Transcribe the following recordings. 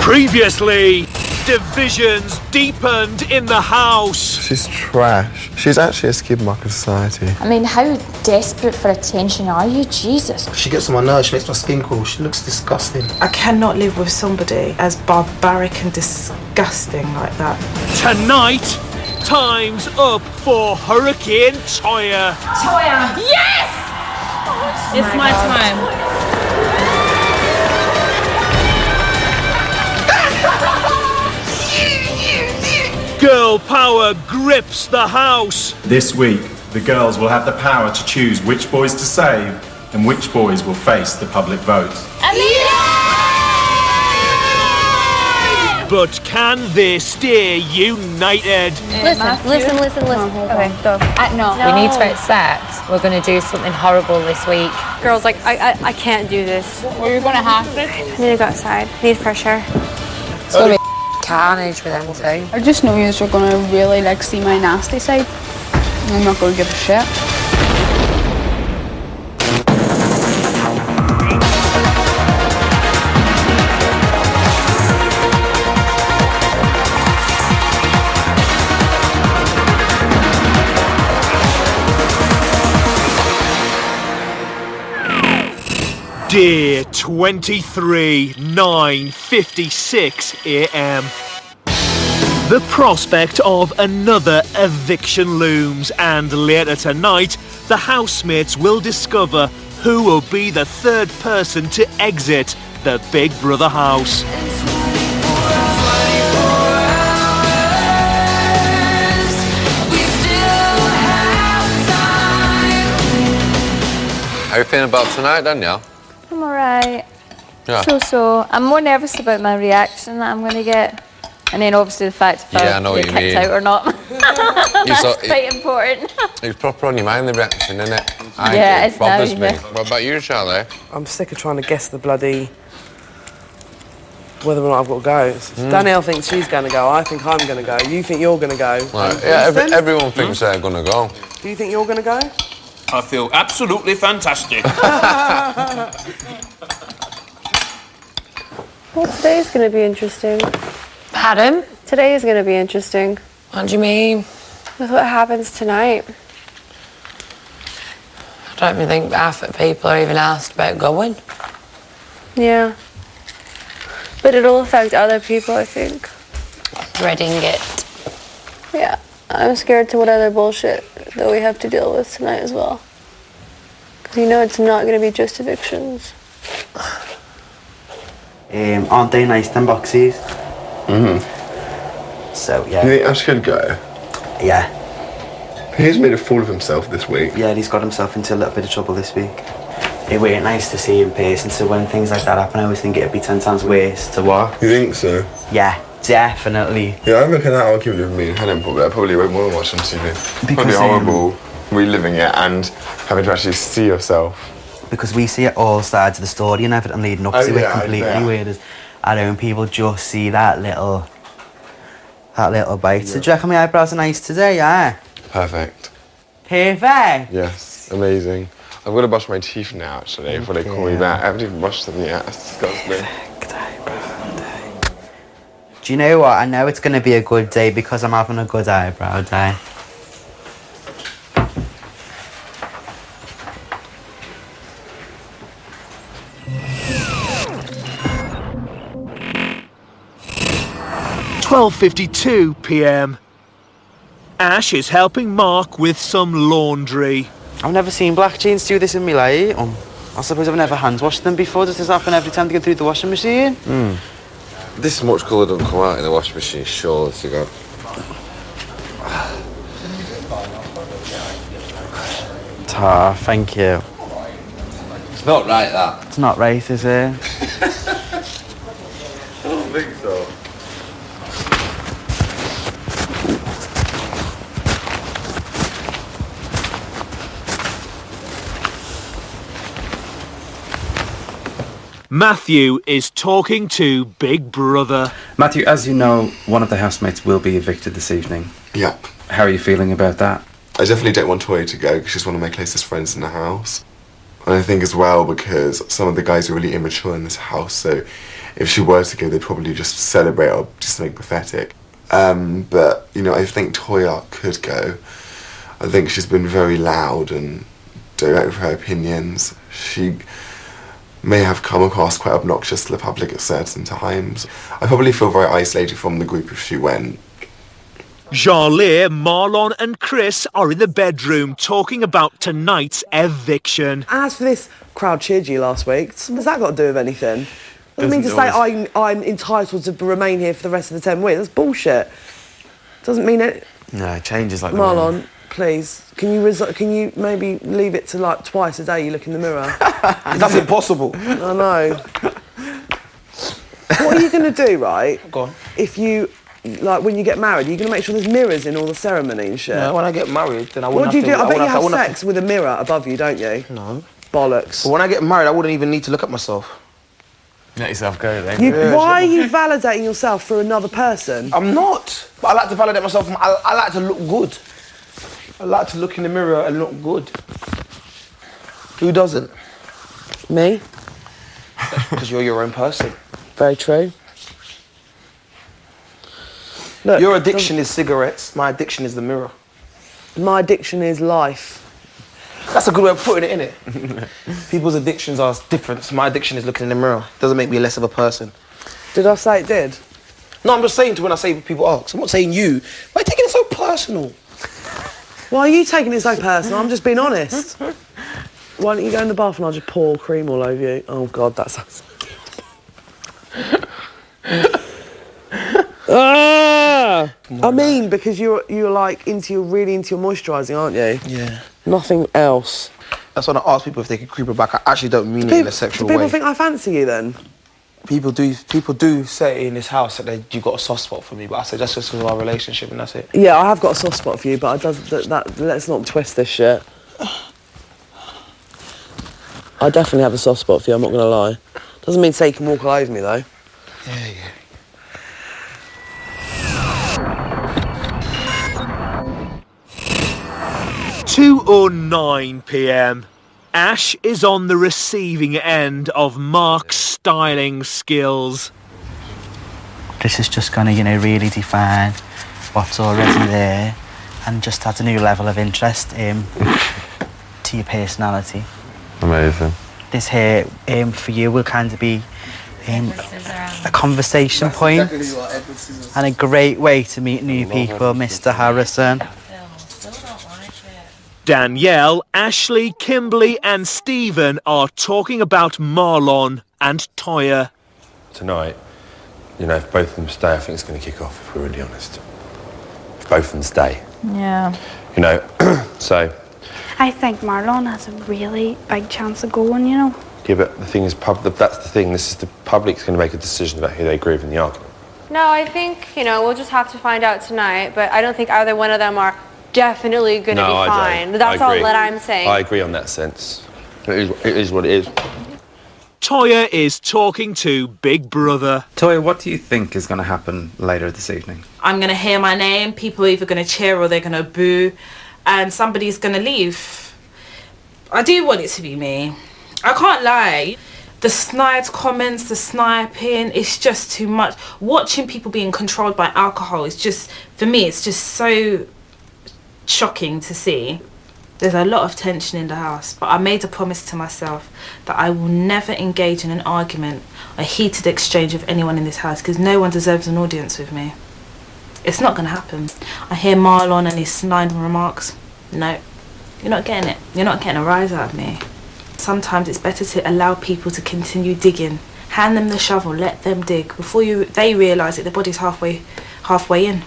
Previously, divisions deepened in the house. She's trash. She's actually a skid mark of society. I mean, how desperate for attention are you? Jesus. She gets on my nerves, she makes my skin crawl, she looks disgusting. I cannot live with somebody as barbaric and disgusting like that. Tonight, time's up for Hurricane Toya. Toya! Yes! It's my time. Girl power grips the house. This week, the girls will have the power to choose which boys to save and which boys will face the public vote. But can they stay united? Listen. Okay, go. No. We need to accept we're going to do something horrible this week. Girls, like, I can't do this. Well, you're going to have to. I need to go outside. Need fresh air. It's going to be carnage with them two. I just know you're going to really see my nasty side. I'm not going to give a shit. Day 23, 9:56 a.m. The prospect of another eviction looms, and later tonight, the housemates will discover who will be the third person to exit the Big Brother house. How are you feeling about tonight, Danielle? I'm alright. Yeah. So. I'm more nervous about my reaction that I'm going to get. And then obviously the fact if I know I what get you kicked mean. out or not. That's quite important. It's proper on your mind, the reaction, isn't it? Yeah, it's now, bothers me. yeah. What about you, Charlie? I'm sick of trying to guess the bloody whether or not I've got to go. Danielle thinks she's going to go. I think I'm going to go. You think you're going to go. Right. Yeah, everyone thinks they're going to go. Do you think you're going to go? I feel absolutely fantastic. Well, today's going to be interesting. Pardon? Today is going to be interesting. What do you mean? With what happens tonight. I don't even think half the people are even asked about going. Yeah. But it'll affect other people, I think. Dreading it. Yeah. I'm scared to what other bullshit that we have to deal with tonight as well. Because you know it's not going to be just evictions. Aren't they nice, them boxes? So, yeah. You think Ash could go? Yeah. He's made a fool of himself this week. Yeah, and he's got himself into a little bit of trouble this week. It weren't nice to see in person, so when things like that happen, I always think it'd be 10 times worse to what? You think so? Yeah, definitely. Yeah, I reckon that argument with me and Helen I probably won't want to watch on TV. Because, Probably horrible reliving it and having to actually see yourself. Because we see it all sides of the story and everything leading up to it completely, whereas our own people just see that little bite. So do you reckon my eyebrows are nice today, yeah? Perfect. Perfect? Yes, amazing. I'm going to brush my teeth now, actually, before they call me back. I haven't even brushed them yet. That's disgusting. Do you know what? I know it's going to be a good day because I'm having a good eyebrow day. (12:52 p.m. Ash is helping Mark with some laundry. I've never seen black jeans do this in my life. I suppose I've never hand washed them before. Does this happen every time they go through the washing machine? This much colour doesn't come out in the washing machine, sure, to go. Thank you. It's not right, that. It's not right, is it? I don't think so. Matthew is talking to Big Brother. Matthew, as you know, one of the housemates will be evicted this evening. Yep. How are you feeling about that? I definitely don't want Toya to go because she's one of my closest friends in the house. And I think as well because some of the guys are really immature in this house, so if she were to go, they'd probably just celebrate or just something pathetic. But, you know, I think Toya could go. I think she's been very loud and direct with her opinions. She may have come across quite obnoxious to the public at certain times. I probably feel very isolated from the group if she went. Jean-Lear, Marlon and Chris are in the bedroom talking about tonight's eviction. As for this crowd cheered you last week, what's that got to do with anything? Doesn't mean to say I'm entitled to remain here for the rest of the 10 weeks. That's bullshit. Doesn't mean it. No, it changes like Marlon, please, can you maybe leave it to like twice a day you look in the mirror? That's impossible. I know. What are you going to do, right? Go on. If you, like, when you get married, you're going to make sure there's mirrors in all the ceremony and shit? No, when I get married, then I What wouldn't do you do? have to... I bet you have sex with a mirror above you, don't you? No. Bollocks. But when I get married, I wouldn't even need to look at myself. Let yourself go then. Why are you validating yourself for another person? I'm not. But I like to validate myself. I like to look good. I like to look in the mirror and look good. Who doesn't? Me? Because you're your own person. Very true. Look, your addiction is cigarettes. My addiction is the mirror. My addiction is life. That's a good way of putting it, innit? People's addictions are different. My addiction is looking in the mirror. Doesn't make me less of a person. Did I say it did? No, I'm just saying to when I say people ask. I'm not saying you. Why are you taking it so personal? Why are you taking it so personal? I'm just being honest. Why don't you go in the bath and I'll just pour cream all over you? Oh, God, that sounds... I mean, because you're like really into your moisturising, aren't you? Yeah. Nothing else. That's when I ask people if they can creep it back. I actually don't mean it in a sexual way. Do people think I fancy you then? People do say in this house that you've got a soft spot for me, but I say that's just because of our relationship and that's it. Yeah, I have got a soft spot for you, but let's not twist this shit. I definitely have a soft spot for you, I'm not going to lie. Doesn't mean to say you can walk all over me, though. Yeah. 2:09 p.m. Ash is on the receiving end of Mark's styling skills. This is just going to, really define what's already there and just add a new level of interest to your personality. Amazing. This here, for you, will kind of be a conversation point and a great way to meet new people, Mr. Harrison. Danielle, Ashley, Kimberly and Stephen are talking about Marlon and Toya. Tonight, if both of them stay, I think it's going to kick off, if we're really honest. If both of them stay. Yeah. So... I think Marlon has a really big chance of going, Yeah, but the thing is, that's the thing. This is the public's going to make a decision about who they agree with in the argument. No, I think, we'll just have to find out tonight, but I don't think either one of them are definitely going to be fine. That's all that I'm saying. I agree on that sense. It is what it is. Toya is talking to Big Brother. Toya, what do you think is going to happen later this evening? I'm going to hear my name. People are either going to cheer or they're going to boo. And somebody's going to leave. I do want it to be me. I can't lie. The snide comments, the sniping, it's just too much. Watching people being controlled by alcohol is just, for me, it's just so shocking to see. There's a lot of tension in the house, but I made a promise to myself that I will never engage in an argument, a heated exchange with anyone in this house, because no one deserves an audience with me. It's not going to happen. I hear Marlon and his snide remarks. No, you're not getting it. You're not getting a rise out of me. Sometimes it's better to allow people to continue digging. Hand them the shovel, let them dig. Before they realise that their body's halfway in.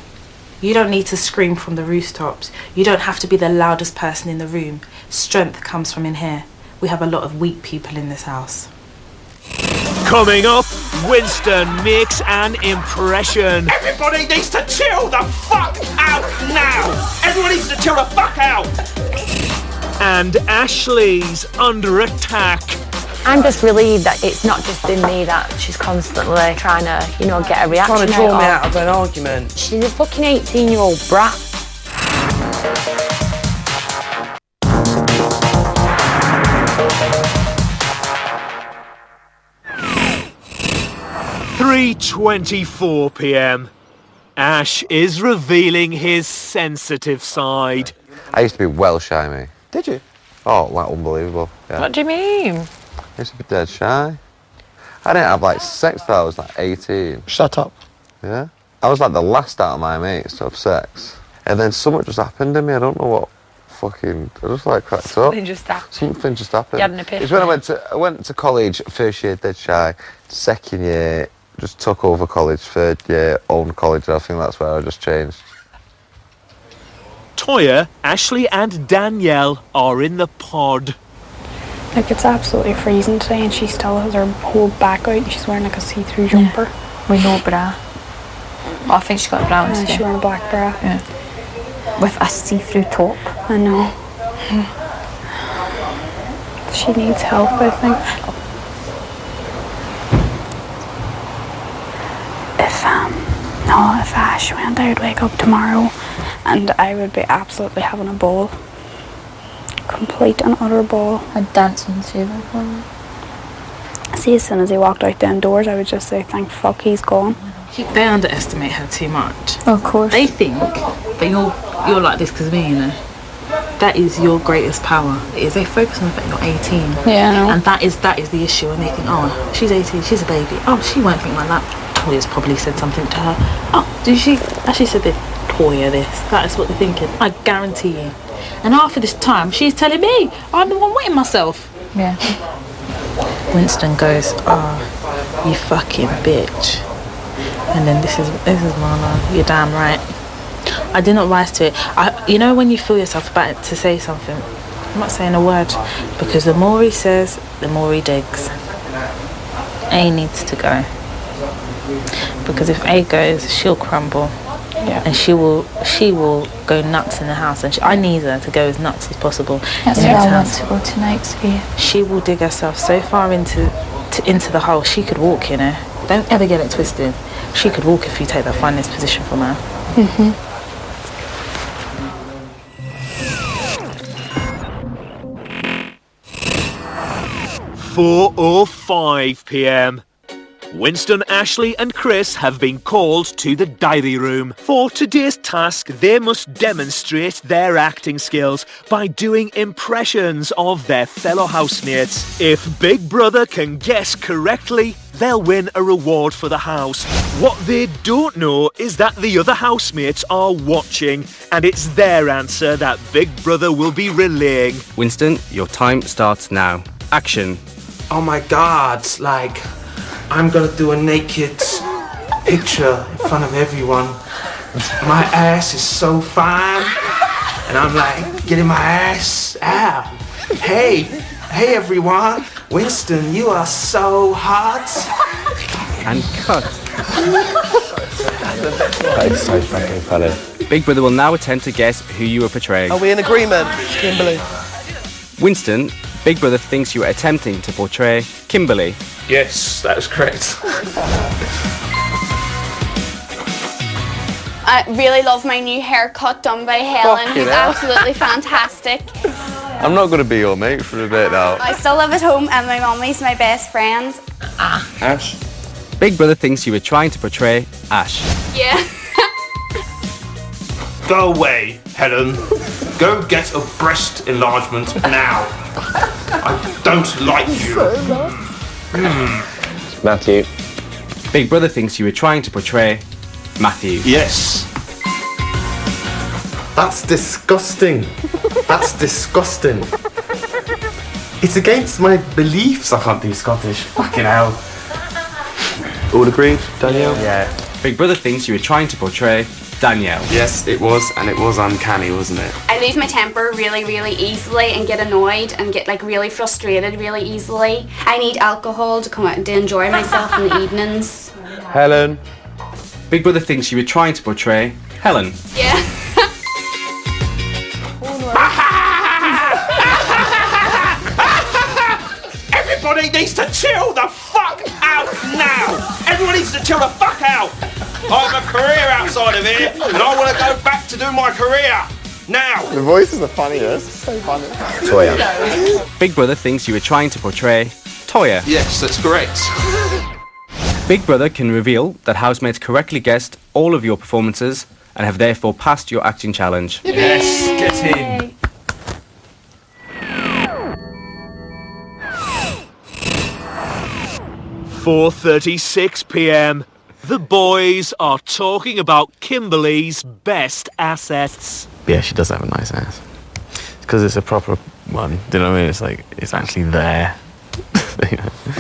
You don't need to scream from the rooftops. You don't have to be the loudest person in the room. Strength comes from in here. We have a lot of weak people in this house. Coming up, Winston makes an impression. Everybody needs to chill the fuck out now! Everyone needs to chill the fuck out! And Ashley's under attack. I'm just relieved that it's not just been me that she's constantly trying to, get a reaction Trying to draw me out of an argument. She's a fucking 18-year-old brat. 3:24 p.m. Ash is revealing his sensitive side. I used to be well shy, mate. Did you? Oh, like unbelievable. Yeah. What do you mean? I used to be dead shy. I didn't have like sex till I was like 18. Shut up. Yeah. I was like the last out of my mates to have sex. And then something just happened to me. I don't know what fucking... I just like cracked up. Something just happened. Something just happened. You had an epiphany. It's when I went to college, first year dead shy, second year just took over college, third year owned college, and I think that's where I just changed. Toya, Ashley and Danielle are in the pod. Like, it's absolutely freezing today and she still has her whole back out and she's wearing like a see-through jumper. With no bra. I think she got a brown And today. she's wearing a black bra. Yeah. With a see-through top. I know. She needs help, I think. If Ash went, I would wake up tomorrow and I would be absolutely having a ball. Complete and utter ball. I'd dance on the table for me. See, as soon as he walked out the doors, I would just say, thank fuck he's gone. They underestimate her too much. Of course. They think that you're like this because of me, you know. That is your greatest power. Is they focus on the fact you're 18. Yeah, I know. And that is the issue. And they think, oh, she's 18, she's a baby. Oh, she won't think like that. Toya's probably said something to her. Oh, did she actually said this? Toya this. That is what they're thinking. I guarantee you. And after this time, she's telling me I'm the one wetting myself. Yeah. Winston goes, oh, you fucking bitch. And then this is Marla. You're damn right. I did not rise to it. You know when you feel yourself about to say something, I'm not saying a word, because the more he says, the more he digs. A needs to go, because if A goes, she'll crumble. Yeah. And she will go nuts in the house, and I need her to go as nuts as possible. That's where I want to go tonight, Sophia. She will dig herself so far into the hole, she could walk, you know. Don't ever get it twisted. She could walk if you take that finest position from her. 4:05 p.m. Winston, Ashley and Chris have been called to the diary room. For today's task, they must demonstrate their acting skills by doing impressions of their fellow housemates. If Big Brother can guess correctly, they'll win a reward for the house. What they don't know is that the other housemates are watching, and it's their answer that Big Brother will be relaying. Winston, your time starts now. Action. Oh my God, like, I'm gonna do a naked picture in front of everyone. My ass is so fine, and I'm like, getting my ass out. Hey everyone, Winston, you are so hot. And cut. That is so fucking funny. Big Brother will now attempt to guess who you are portraying. Are we in agreement, Kimberly? Winston, Big Brother thinks you are attempting to portray Kimberly. Yes, that is correct. I really love my new haircut done by Helen, who's absolutely fantastic. I'm not going to be your mate for a bit now. I still live at home and my mummy's my best friend. Ash? Big Brother thinks you are trying to portray Ash. Yeah. Go away, Helen. Go get a breast enlargement now. I don't like you. Matthew. Big Brother thinks you are trying to portray Matthew. Yes. That's disgusting. That's disgusting. It's against my beliefs I can't do Scottish. Fucking hell. All agreed, Danielle? Yeah. Big Brother thinks you are trying to portray Danielle. Yes, it was, and it was uncanny, wasn't it? I lose my temper really, really easily and get annoyed and get like really frustrated really easily. I need alcohol to come out and to enjoy myself in the evenings. Helen. Big Brother thinks you are trying to portray Helen. Yeah. Everybody needs to chill the fuck out now! Everyone needs to chill the fuck out! I have a career outside of here, and I want to go back to do my career! Now! The voice is the funniest. It's so funny. Toya. Big Brother thinks you are trying to portray Toya. Yes, that's correct. Big Brother can reveal that housemates correctly guessed all of your performances and have therefore passed your acting challenge. Yes, get in. 4:36 p.m. The boys are talking about Kimberly's best assets. Yeah, she does have a nice ass. It's because it's a proper one. Do you know what I mean? It's like, it's actually there.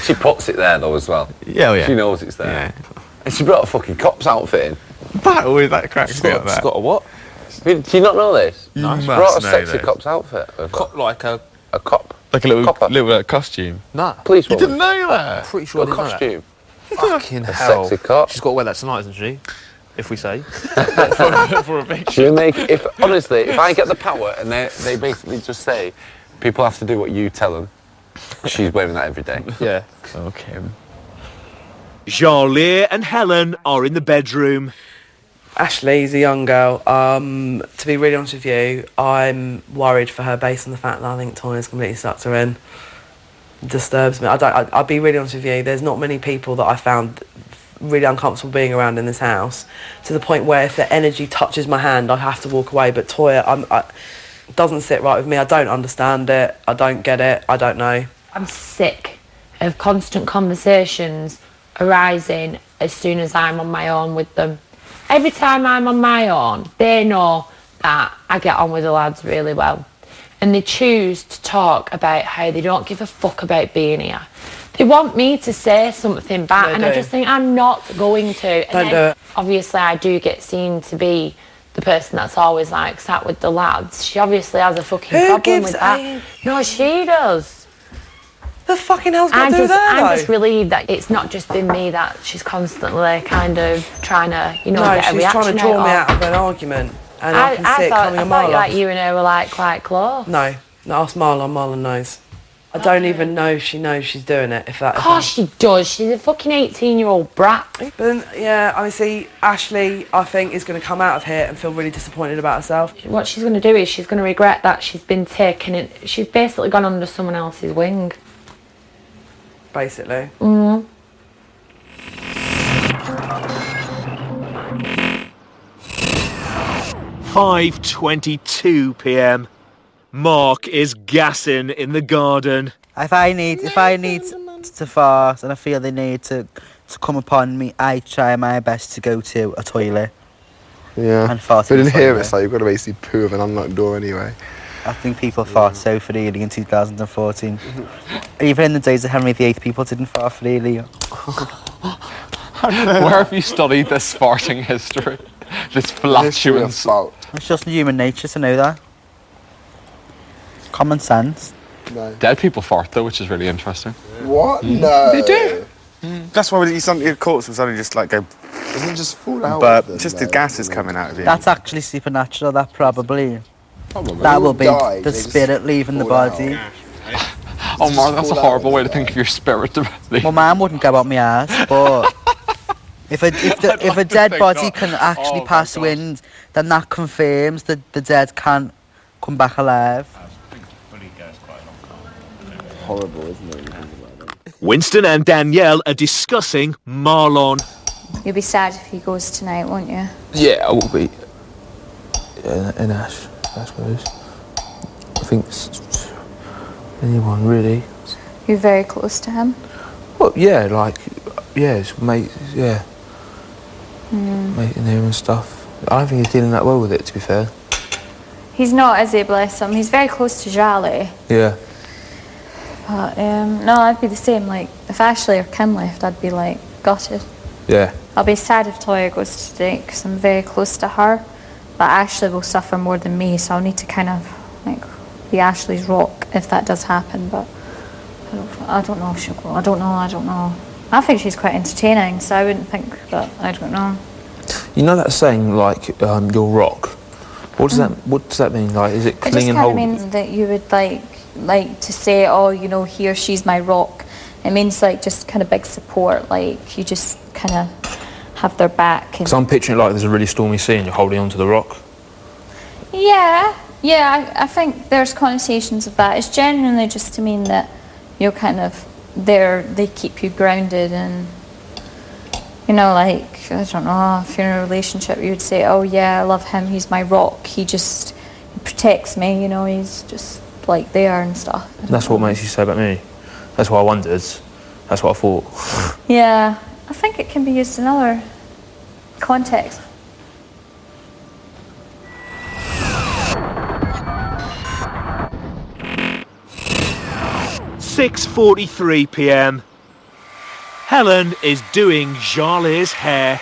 She puts it there though as well. Yeah, yeah. She knows it's there. Yeah. And she brought a fucking cop's outfit in. That always cracks me up. She's got a what? Do you not know this? You She must brought a know sexy this. cop's outfit. Like a cop. Like a little Copper. costume. Nah. Police You woman. didn't know that? Pretty sure I A didn't know that. costume. Fucking A hell. sexy cop. She's got to wear that tonight, isn't she? If we say. For a picture. She'll make, honestly, if I get the power and they basically just say, people have to do what you tell them, she's wearing that every day. Yeah. Okay. Jean-Lear and Helen are in the bedroom. Ashley's a young girl. To be really honest with you, I'm worried for her based on the fact that I think Toya's completely sucked her in. Disturbs me. I'll be really honest with you. There's not many people that I found really uncomfortable being around in this house, to the point where if the energy touches my hand, I have to walk away. But Toya, doesn't sit right with me. I don't understand it. I don't get it. I don't know. I'm sick of constant conversations arising as soon as I'm on my own with them. Every time I'm on my own, they know that I get on with the lads really well. And they choose to talk about how they don't give a fuck about being here. They want me to say something back, and I just think I'm not going to. And Don't then, do it. obviously, I do get seen to be the person that's always like sat with the lads. She obviously has a fucking Who problem gives with that. a- No, she does. The fucking hell's got to do that, I'm though? just relieved that it's not just been me that she's constantly kind of trying to, No, get a she's reaction trying to draw me out out of an argument, and I can see it coming a I mile thought off. like you and her were like quite close. No, ask Marlon. Marlon knows. I don't even know if she knows she's doing it. If that. Of course she does. She's a fucking 18-year-old brat. But then, yeah, I see. Ashley, I think, is going to come out of here and feel really disappointed about herself. What she's going to do is she's going to regret that she's been taken in. She's basically gone under someone else's wing. Basically. Mm. 5:22 p.m. Mark is gassing in the garden. If I need to fart and I feel the need to come upon me, I try my best to go to a toilet. Yeah. And fart But in in the here, toilet. it's like you've got to basically poo with an unlocked door anyway. I think people fart so freely in 2014. Even in the days of Henry VIII, people didn't fart freely. Where have you studied this farting history? This flatulence? It's just human nature to know that. Common sense. No. Dead people fart though, which is really interesting. What? Mm. No. They do. That's why your corpse will suddenly just like go. Doesn't it just fall out? But of them, just though? the gas is coming out of you. That's actually supernatural, that probably. Probably. That will be Die, the they just spirit leaving the fall body. Oh, Mark, that's a horrible way to think of your spirit. Well, mine wouldn't go up my ass, but if a dead think body not. can actually Oh, my pass wind, then that confirms that the dead can't come back alive. Horrible, isn't it? Winston and Danielle are discussing Marlon. You'll be sad if he goes tonight, won't you? Yeah, I will be. In Ash, that's what it is. I think anyone really. You're very close to him. Well, yeah, like, yeah, it's mate, yeah, Mm. mate in there and stuff. I don't think he's dealing that well with it, to be fair. He's not, is he? Bless him. He's very close to Jolly. Yeah. But no, I'd be the same. Like if Ashley or Kim left, I'd be like gutted. Yeah. I'll be sad if Toya goes today because I'm very close to her. But Ashley will suffer more than me, so I'll need to kind of like be Ashley's rock if that does happen. But I don't know if she'll go. I don't know. I think she's quite entertaining, so I wouldn't think that. I don't know. You know that saying, like, your rock? What does that mean? Like, is it It cling just and kind of hold? means that you would like to say, oh, you know, he or she's my rock. It means like just kind of big support. Like you just kind of have their back. And Because I'm picturing it like there's a really stormy sea and you're holding onto the rock. yeah, I think there's connotations of that. It's genuinely just to mean that you're kind of there. They keep you grounded and You know, like, I don't know, if you're in a relationship, you would say, oh yeah, I love him, he's my rock, he protects me, you know, he's just like there and stuff. That's what makes you say about me. That's what I wondered. That's what I thought. Yeah, I think it can be used in other contexts. .43 p.m. Helen is doing Charlie's hair.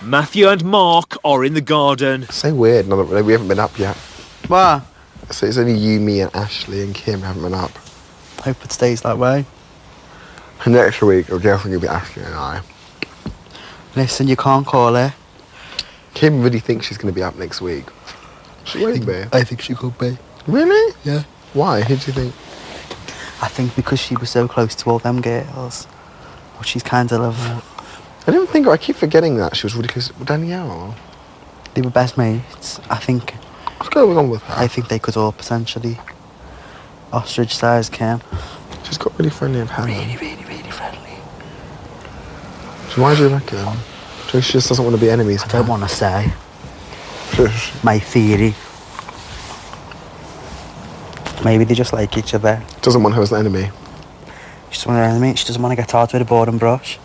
Matthew and Mark are in the garden. So weird, no, we haven't been up yet. What? So it's only you, me and Ashley and Kim haven't been up. Hope it stays that way. And next week, it'll definitely be Ashley and I. Listen, you can't call her. Kim really thinks she's going to be up next week. She won't be. I think she could be. Really? Yeah. Why? Who do you think? I think because she was so close to all them girls. But she's kind of... I don't think... I keep forgetting that she was really close with Danielle. They were best mates. I think... What's going on with her? I think they could all potentially ostracise Kim. She's got really friendly with Helen. Really friendly. So why do you reckon? Do you think she just doesn't want to be enemies? I don't want to say. My theory. Maybe they just like each other. Doesn't want her as an enemy. She doesn't want her enemy. She doesn't want to get tarred with a board and brush.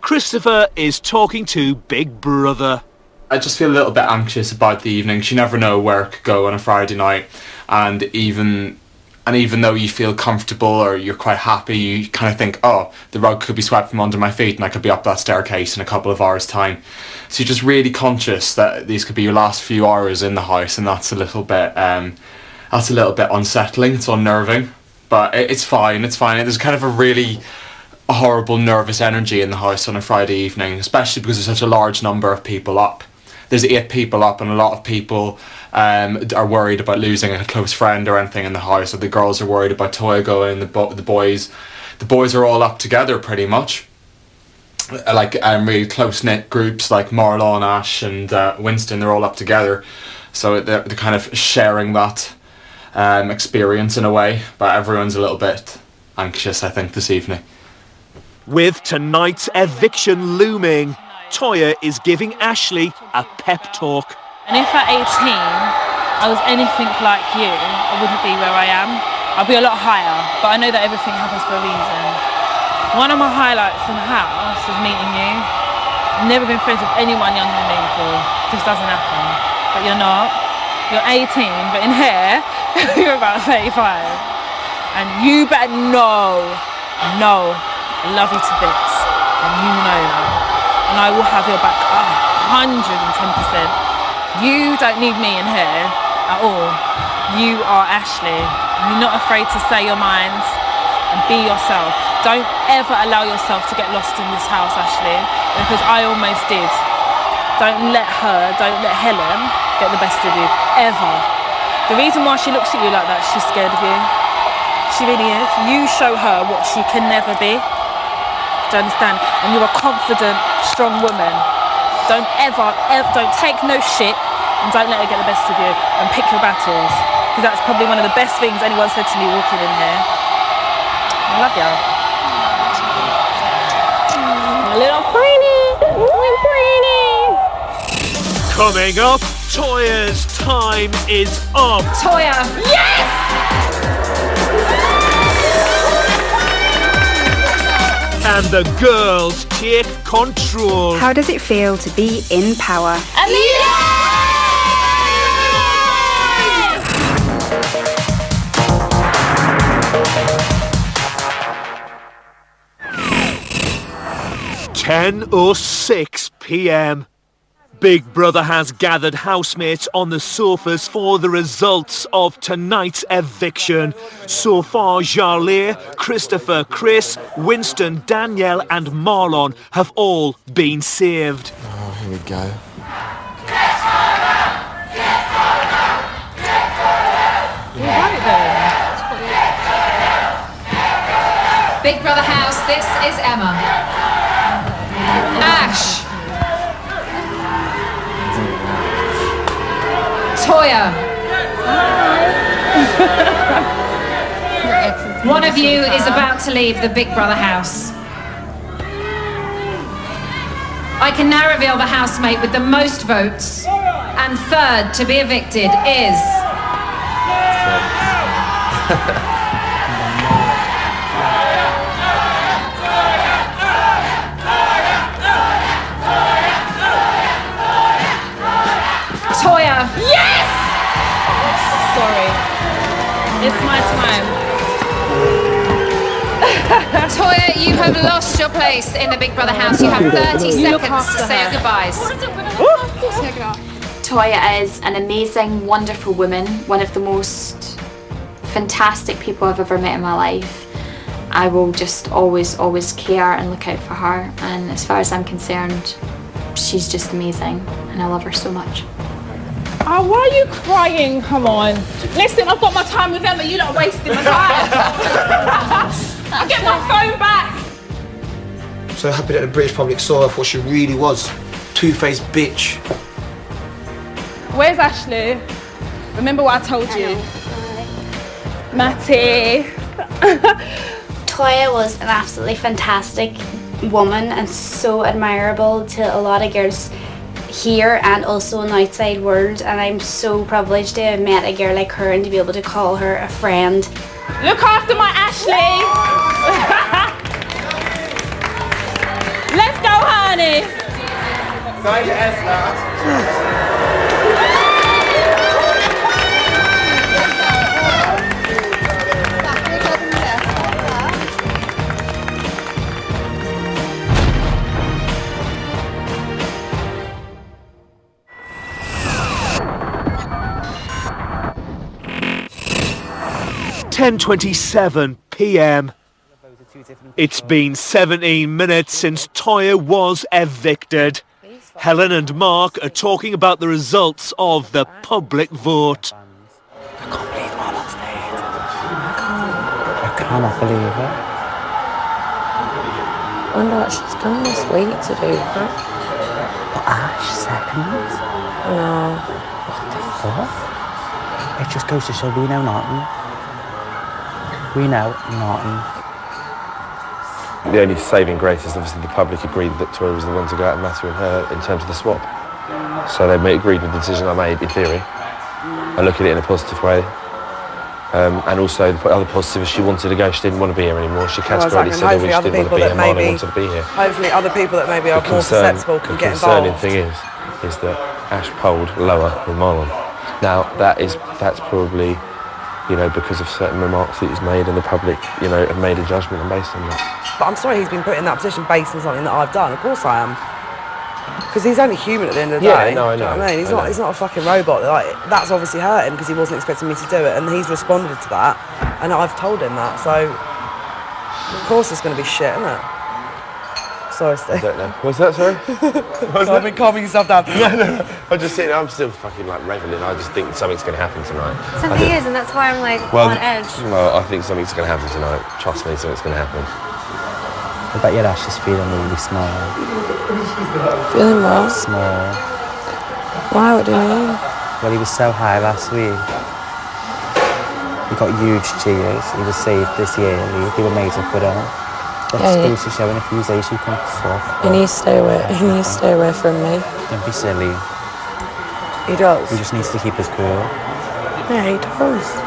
Christopher is talking to Big Brother. I just feel a little bit anxious about the evening. You never know where it could go on a Friday night, and even though you feel comfortable or you're quite happy, you kind of think, oh, the rug could be swept from under my feet and I could be up that staircase in a couple of hours' time. So you're just really conscious that these could be your last few hours in the house, and that's a little bit unsettling. It's unnerving, but it's fine. It's fine. There's kind of a really horrible nervous energy in the house on a Friday evening, especially because there's such a large number of people up. There's 8 people up, and a lot of people are worried about losing a close friend or anything in the house. So the girls are worried about Toya going. The boys are all up together pretty much. Like really close knit groups like Marlon, Ash, and Winston. They're all up together, so they're kind of sharing that experience in a way. But everyone's a little bit anxious, I think, this evening. With tonight's eviction looming, Toya is giving Ashley a pep talk. And if at 18 I was anything like you, I wouldn't be where I am. I'd be a lot higher, but I know that everything happens for a reason. One of my highlights in the house was meeting you. I've never been friends with anyone younger than me before. It just doesn't happen. But you're not. You're 18, but in hair, you're about 35. And you better know, I love you to bits. And you know that. And I will have your back 110%. You don't need me in here at all. You are Ashley. You're not afraid to say your mind and be yourself. Don't ever allow yourself to get lost in this house, Ashley, because I almost did. Don't let Helen get the best of you, ever. The reason why she looks at you like that, she's scared of you. She really is. You show her what she can never be. Do you understand? And you're a confident, strong woman. Don't don't take no shit, and don't let her get the best of you, and pick your battles. Because that's probably one of the best things anyone said to me walking in here. I love you. My little pretty. Coming up, Toya's time is up. Toya. Yes! And the girls take control. How does it feel to be in power? Amazing! 10:06 p.m. Big Brother has gathered housemates on the sofas for the results of tonight's eviction. So far, Jarlaire, Christopher, Chris, Winston, Danielle and Marlon have all been saved. Oh, here we go. Big Brother house, this is Emma. Ash. Toya. One of you is about to leave the Big Brother house. I can now reveal the housemate with the most votes, and third to be evicted is... Toya. Yes! Sorry. It's my time. Toya, you have lost your place in the Big Brother house. You have 30 seconds to say your goodbyes. Toya is an amazing, wonderful woman, one of the most fantastic people I've ever met in my life. I will just always care and look out for her, and as far as I'm concerned, she's just amazing and I love her so much. Oh, why are you crying? Come on. Listen, I've got my time with Emma, you're not wasting my time. I'll get my phone back. I'm so happy that the British public saw her for what she really was. Two-faced bitch. Where's Ashley? Remember what I told you? Matty. Toya was an absolutely fantastic woman and so admirable to a lot of girls here and also in the outside world, and I'm so privileged to have met a girl like her and to be able to call her a friend. Look after my Ashley! Let's go, honey! Thank you, Esther. 10:27 p.m. It's been 17 minutes since Toya was evicted. Helen and Mark are talking about the results of the public vote. I cannot believe it. I wonder what she's done this week to do that. But Ash, second? No. What? It just goes to show we know nothing. We know nothing. The only saving grace is obviously the public agreed that Toya was the one to go out and Matthew and her in terms of the swap. So they agreed with the decision I made, in theory. I look at it in a positive way. And also the other positive is she wanted to go, she didn't want to be here anymore. She categorically said that she didn't want to be here, Marlon wanted to be here. Hopefully other people that maybe are more susceptible can get involved. The concerning thing is that Ash polled lower than Marlon. Now that's probably, because of certain remarks that he's made and the public, have made a judgment based on that. But I'm sorry he's been put in that position based on something that I've done. Of course I am. Because he's only human at the end of the day. Yeah, no, I know. Do you know what I mean? He's not a fucking robot. That's obviously hurt him because he wasn't expecting me to do it, and he's responded to that, and I've told him that. So, of course it's going to be shit, isn't it? Sorry, Steve. I don't know. What's that, sorry? I've been calming yourself down. No. I'm just sitting. I'm still fucking reveling. I just think something's going to happen tonight. Something is, and that's why I'm on edge. Well, I think something's going to happen tonight. Trust me, something's going to happen. I bet your Ash is feeling really small. Feeling what? Small. Why? What do you mean? Well, he was so high last week. He got huge cheers. He was saved this year. They were made up with him. That's supposed to show an accusation. You can fuck. He needs to stay away. He needs to stay away from me. Don't be silly. He does. He just needs to keep his cool. Yeah, he does.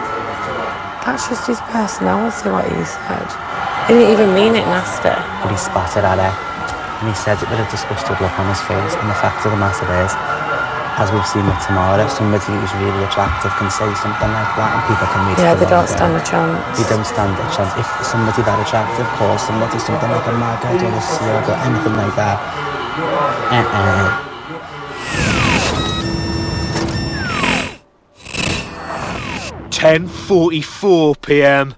That's just his personality, what he said. He didn't even mean it nasty. But he spotted at her, and he said it with a disgusted look on his face. And the fact of the matter is, as we've seen with Tamara, somebody who's really attractive can say something like that, and people can read it. Yeah, they don't stand a chance. They don't stand a chance. If somebody that attractive calls somebody something like a maggot or a slug or anything like that, 10:44 p.m.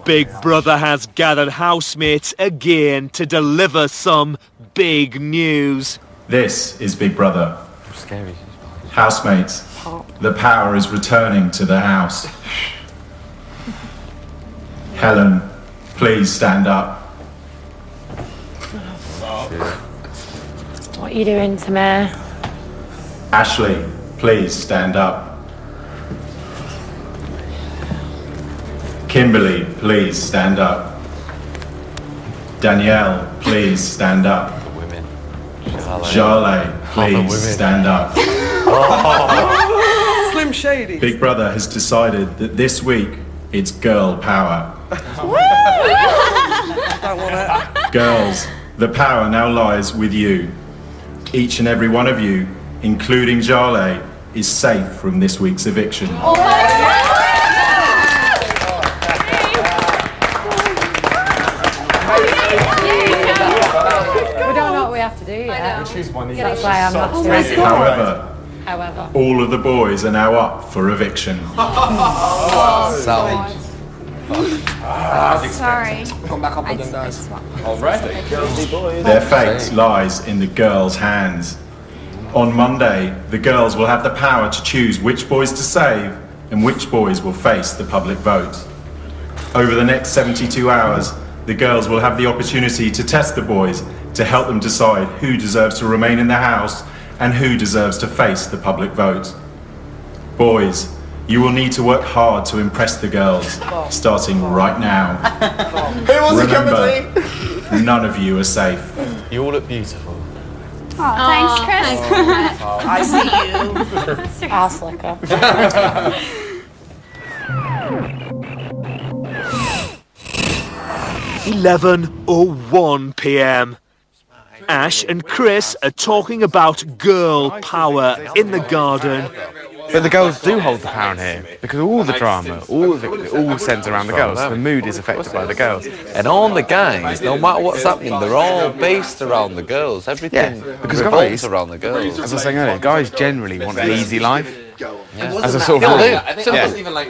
Big Brother has gathered housemates again to deliver some big news. This is Big Brother. Scary. Housemates, the power is returning to the house. Helen, please stand up. What are you doing to me? Ashley, please stand up. Kimberly, please stand up. Danielle, please stand up. Women. Charlotte, please stand up. Slim Shady. Big Brother has decided that this week it's girl power. Don't want it. Girls, the power now lies with you. Each and every one of you, including Jarlath, is safe from this week's eviction. We don't know what we have to do yet. Choose one. That's why I'm not doing it. However, all of the boys are now up for eviction. Sorry. Come back up again, guys. Already? Their fate lies in the girls' hands. On Monday, the girls will have the power to choose which boys to save and which boys will face the public vote. Over the next 72 hours, the girls will have the opportunity to test the boys to help them decide who deserves to remain in the house and who deserves to face the public vote. Boys, you will need to work hard to impress the girls, starting right now. Who wants to come Remember, between? none of you are safe. You all look beautiful. Oh, thanks, Chris. I see you. Ass licker. 11:01 p.m. Ash and Chris are talking about girl power in the garden. But the girls do hold the power in here because all the drama, all of it, all centres around the girls. The mood is affected by the girls. And all the guys, no matter what's happening, they're all based around the girls. Everything because revolves around the girls. As I was saying earlier, guys generally want an easy life. Yeah. As a sort of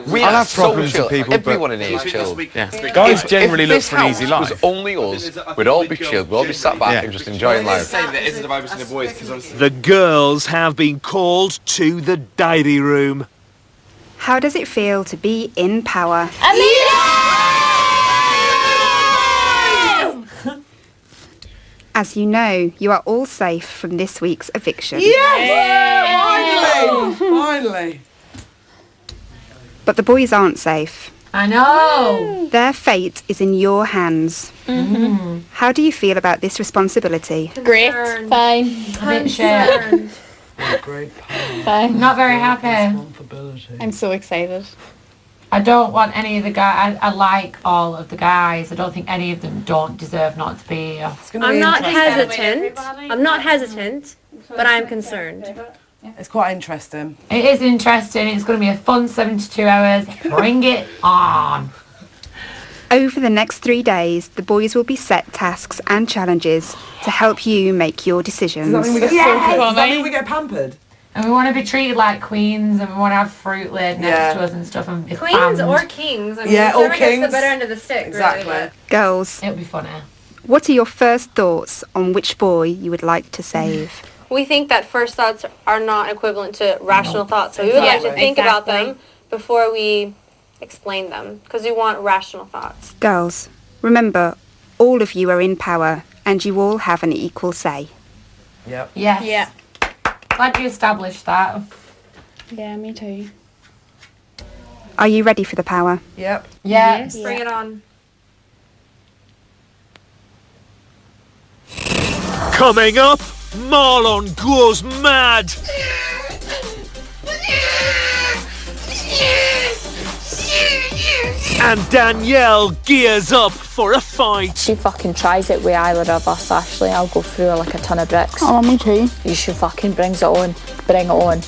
we I'll are have problems so with people, everyone but in here is chilled. Yeah. Guys generally look this for an easy house was life. only us, we'd all be chilled, we'd all be sat back and just enjoying life. The girls have been called to the diary room. How does it feel to be in power? As you know, you are all safe from this week's eviction. Yes! Finally! But the boys aren't safe. I know. Their fate is in your hands. Mm-hmm. How do you feel about this responsibility? Great. Fine. A bit shit. Fine. Not very happy. I'm so excited. I don't want any of the guys. I like all of the guys. I don't think any of them don't deserve not to be here. I'm not hesitant. I'm not hesitant, but I'm concerned. It's quite interesting. It is interesting. It's going to be a fun 72 hours. Bring it on. Over the next 3 days, the boys will be set tasks and challenges to help you make your decisions. Does that mean we get does that mean we get pampered? And we want to be treated like queens, and we want to have fruit laid next to us and stuff. And Queens banned. or kings. I mean, Yeah, or whoever gets kings. the better end of the stick. Exactly. Really, Girls, It'll be funny. what are your first thoughts on which boy you would like to save? we think that first thoughts are not equivalent to rational thoughts, so we would like to think about them before we explain them, because we want rational thoughts. Girls, remember, all of you are in power and you all have an equal say. Yep. Yes. Yeah. Glad you established that. Yeah, me too. Are you ready for the power? Yep. Yeah. Bring it on. Coming up, Marlon goes mad. And Danielle gears up for a fight. She fucking tries it with either of us, Ashley. I'll go through her like a ton of bricks. Oh, me too. You should fucking bring it on. Bring it on.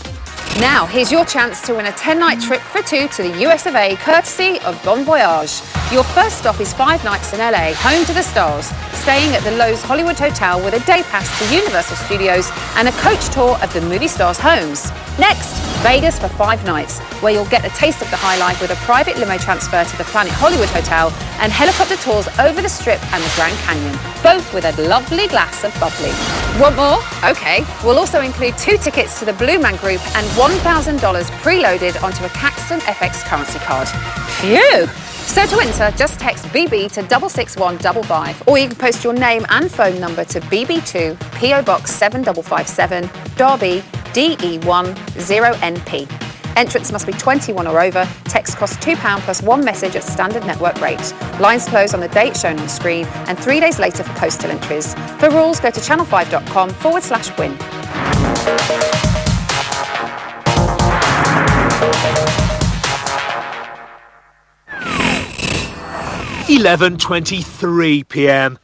Now, here's your chance to win a 10-night trip for two to the US of A, courtesy of Bon Voyage. Your first stop is 5 nights in LA, home to the stars, staying at the Loews Hollywood Hotel with a day pass to Universal Studios and a coach tour of the movie stars' homes. Next, Vegas for 5 nights, where you'll get a taste of the high life with a private limo transfer to the Planet Hollywood Hotel and helicopter tours over the Strip and the Grand Canyon, both with a lovely glass of bubbly. Want more? Okay. We'll also include 2 tickets to the Blue Man Group and $1,000 preloaded onto a Caxton FX currency card. Phew! So to enter, just text BB to 66155, or you can post your name and phone number to BB2 PO Box 7557 Derby DE10NP. Entrance must be 21 or over. Text costs £2 plus one message at standard network rate. Lines close on the date shown on the screen and 3 days later for postal entries. For rules, go to channel5.com/win. 11:23 p.m.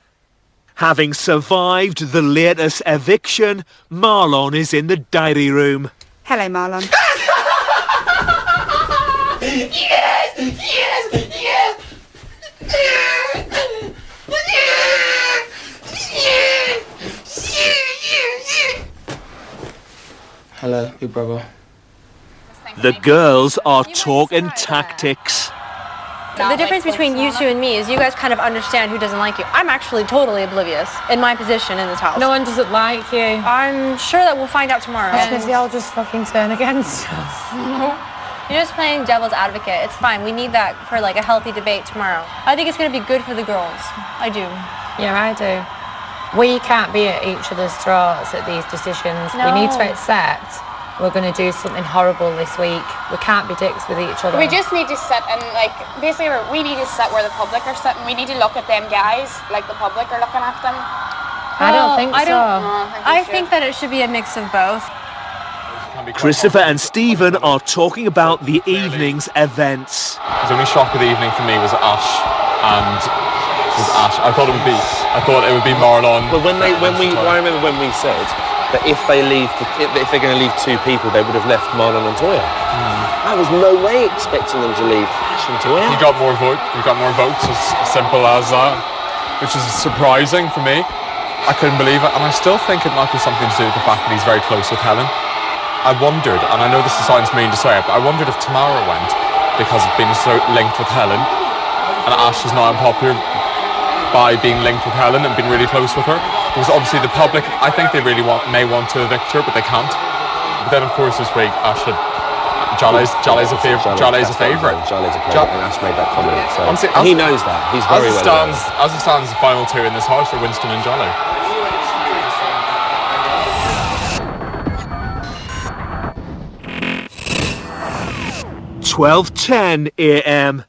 Having survived the latest eviction, Marlon is in the diary room. Hello, Marlon. Yes! Yes! Yes! Hello, big brother. The girls are talking tactics. The difference between you two and me is you guys kind of understand who doesn't like you. I'm actually totally oblivious in my position in this house. No one doesn't like you. I'm sure that we'll find out tomorrow. That's because they all just fucking turn against us. You're just playing devil's advocate. It's fine. We need that for like a healthy debate tomorrow. I think it's going to be good for the girls. I do. Yeah, I do. We can't be at each other's throats at these decisions. No. We need to accept we're going to do something horrible this week. We can't be dicks with each other. We just need to sit and like, basically we need to sit where the public are sitting. We need to look at them guys like the public are looking at them. I don't think so. I think that it should be a mix of both. Christopher and Stephen are talking about the evening's events. The only shock of the evening for me was Ash, and I thought it would be Marlon. But I remember when we said that if they're going to leave two people, they would have left Marlon and Toya. I was no way expecting them to leave Ash and Toya. He got more votes, as simple as that, which is surprising for me. I couldn't believe it, and I still think it might be something to do with the fact that he's very close with Helen. I wondered, and I know this sounds mean to say it, but I wondered if Tamara went because of being so linked with Helen, and Ash is now unpopular by being linked with Helen and being really close with her. Because obviously the public, I think they really may want to evict her, but they can't. But then of course this week, Ash had Jale's a favourite. Jale's a favourite, and Ash made that comment. So Honestly, he knows that. He's very well aware. As it stands, the final two in this house are Winston and Jale. 12:10 a.m.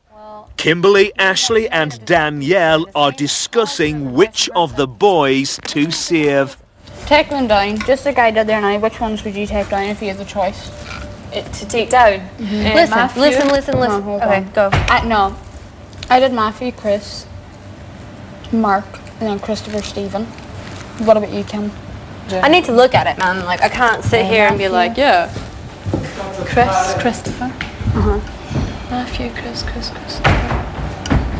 Kimberly, Ashley and Danielle are discussing which of the boys to save. Take them down. Just like I did there now. Which ones would you take down if you had the choice? To take down? Listen. Okay, go. No. I did Matthew, Chris, Mark, and then Christopher, Stephen. What about you, Kim? I need to look at it, man. Like, I can't sit here and be like, yeah. Christopher. Matthew, Chris.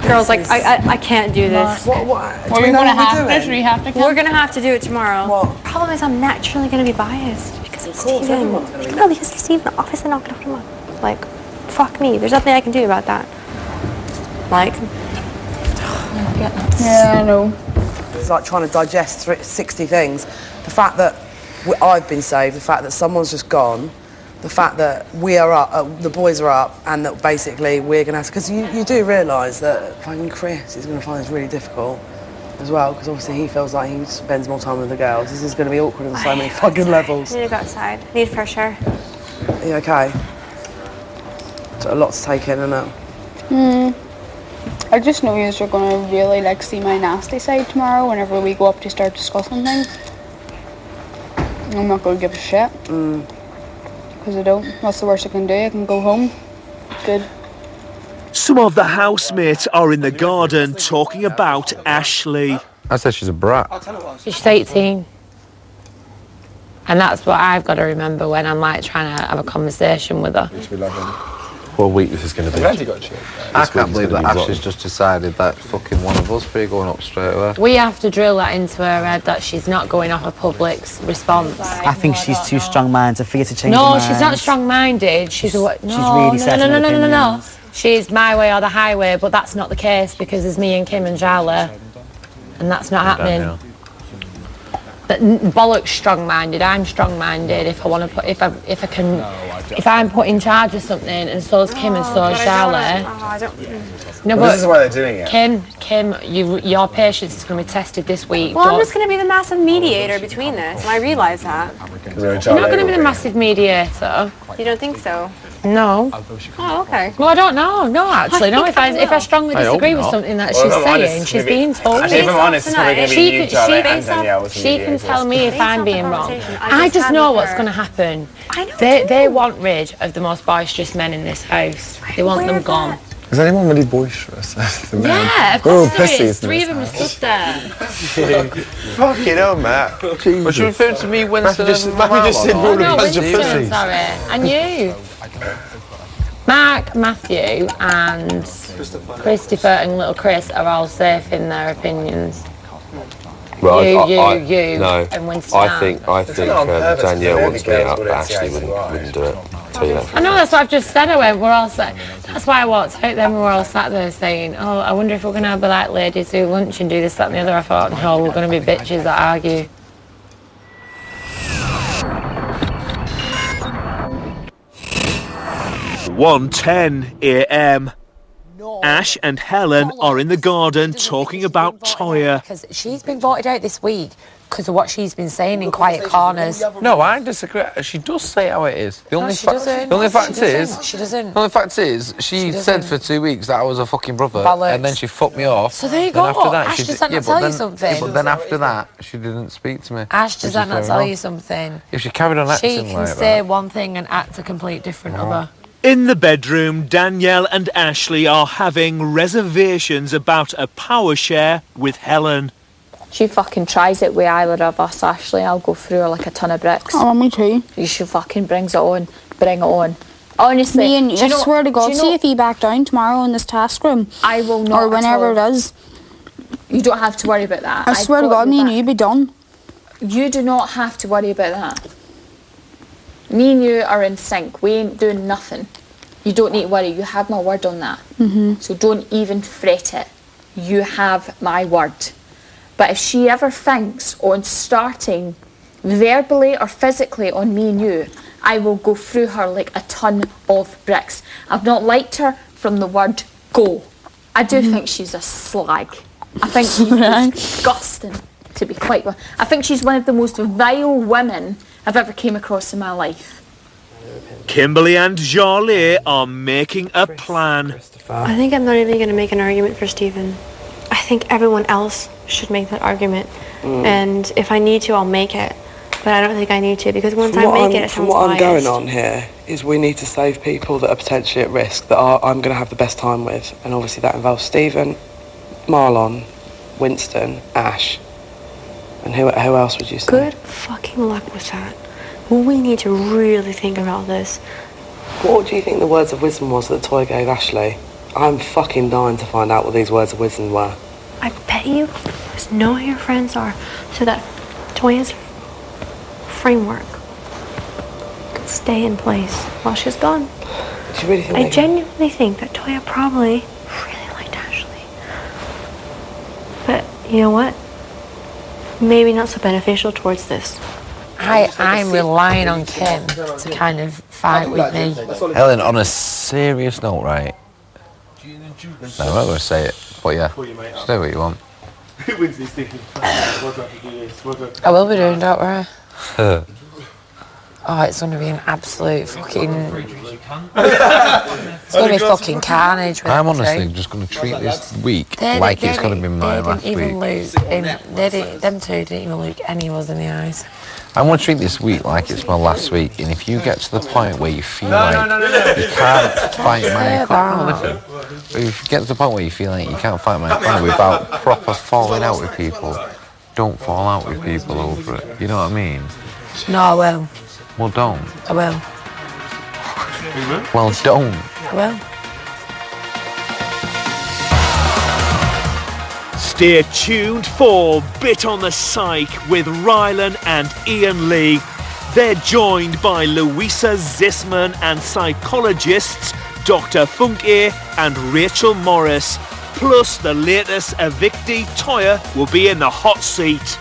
Girls, like, I can't do this. What are we going to have this? We're going to have to do it tomorrow. What? Problem is I'm naturally going to be biased because it's Stephen. No, because it's Stephen. Obviously not going to put him on. Like, fuck me. There's nothing I can do about that. Like, yeah, I know. It's like trying to digest 60 things. The fact that I've been saved, the fact that someone's just gone, the fact that we are up, the boys are up, and that basically we're going to have to... Because you do realise that fucking Chris is going to find this really difficult as well, because obviously he feels like he spends more time with the girls. This is going to be awkward on so many fucking levels. I need to go outside. I need fresh air. Are you okay? It's a lot to take in, isn't it? I just know you're going to really like see my nasty side tomorrow whenever we go up to start discussing things. I'm not going to give a shit. Because I don't. What's the worst I can do? I can go home. Good. Some of the housemates are in the garden talking about Ashley. I said she's a brat. She's 18. And that's what I've got to remember when I'm like trying to have a conversation with her. What week this is going to be. I can't believe that Ash has just decided that fucking one of us three going up straight away. We have to drill that into her head that she's not going off a public's response. I think she's too strong-minded for you to change her mind. No, she's not strong-minded. She's really set her No. She's my way or the highway, but that's not the case because there's me and Kim and Jala, and that's not happening. But bollocks strong-minded. I'm strong-minded. If I want to put, if I'm put in charge of something, and so's Kim and so's Charlotte. No, but this is why they're doing it. Kim, your patience is going to be tested this week. Well, I'm just going to be the massive mediator between this, and I realise that. You're not going to be the massive mediator. You don't think so? No. Oh, okay. Well, I don't know. No, actually, no. If I strongly disagree with something that she's saying, she's being told. Actually, if I'm honest, it's probably going to be you, Charlie, and Danielle. She can tell me if I'm being wrong. I just know what's going to happen. They want rid of the most boisterous men in this house. They want them gone. Is anyone really boisterous? Yeah, of course there is. 3 of them are stood there. Fucking hell, Matt. Was you referring to me, Winston? Matthew just said we're all a bunch of pussies. Sorry, and you. Mark, Matthew, and Christopher and little Chris are all safe in their opinions. Well, you, no. and Winston. I think Danielle wants me out, but Ashley wouldn't do it. Tell you that. I know, that's what I've just said. We're all sat. That's why I walked out. Then we were all sat there saying, "Oh, I wonder if we're gonna be like ladies who lunch and do this, that, and the other." I thought, no, we're gonna be bitches that argue. (1:10 a.m). Ash and Helen are in the garden talking about Toya. Because she's been voted out this week because of what she's been saying in quiet corners. No, I disagree. She does say how it is. The only she doesn't. The only fact is, she doesn't. The only fact is, she said for 2 weeks that I was a fucking brother, and then she fucked me off. So there you Then go. after that, Ash, she does that yeah, not but tell then, you something? Yeah, but then after that, she didn't speak to me. Ash, does which that is not fair tell enough. you something? If she carried on acting She can like say that. one thing and act a complete different other. In the bedroom, Danielle and Ashley are having reservations about a power share with Helen. She fucking tries it with either of us, Ashley. I'll go through her like a ton of bricks. Oh, me too. She fucking brings it on. Bring it on. Honestly, Me and do you, you know, I swear to God, do you see know- if he back down tomorrow in this task room. I will not. Or whenever at all. it is. You don't have to worry about that. I swear to God, me and you be done. You do not have to worry about that. Me and you are in sync. We ain't doing nothing. You don't need to worry. You have my word on that. So don't even fret it. You have my word. But if she ever thinks on starting verbally or physically on me and you, I will go through her like a ton of bricks. I've not liked her from the word go. I do think she's a slag. I think she's disgusting, to be quite honest. I think she's one of the most vile women I've ever came across in my life. Kimberly and Jarlath are making a plan. I think I'm not even going to make an argument for Stephen. I think everyone else should make that argument. And if I need to, I'll make it. But I don't think I need to, because once I make it, it From sounds what I'm biased. going on here is we need to save people that are potentially at risk, that I'm going to have the best time with. And obviously that involves Stephen, Marlon, Winston, Ash. And who else would you say? Good fucking luck with that. We need to really think about this. What do you think the words of wisdom was that Toya gave Ashley? I'm fucking dying to find out what these words of wisdom were. I bet you just know who your friends are, so that Toya's framework can stay in place while she's gone. Do you really think I genuinely think that Toya probably really liked Ashley. But you know what? Maybe not so beneficial towards this. I'm relying on Kim to kind of fight with me. Helen, on a serious note, right? No, I'm not going to say it, but yeah, say what you want. I will be doing, don't worry. Oh, it's going to be an absolute fucking... It's going to be fucking carnage. with I'm the honestly two. just going to treat this week They like didn't- it's going to be mine last They didn't week. even look... Them two didn't even look any of us in the eyes. I'm going to treat this week like it's my last week, and if you get to the point where you feel you can't fight my corner, listen. If you get to the point where you feel like you can't fight my corner without proper falling out with people, don't fall out with people over it. You know what I mean? No, I will. Well, don't. I will. Well, don't. I will. Stay tuned for Bit on the Psych with Rylan and Ian Lee. They're joined by Louisa Zisman and psychologists Dr. Funke and Rachel Morris. Plus the latest evictee Toya will be in the hot seat.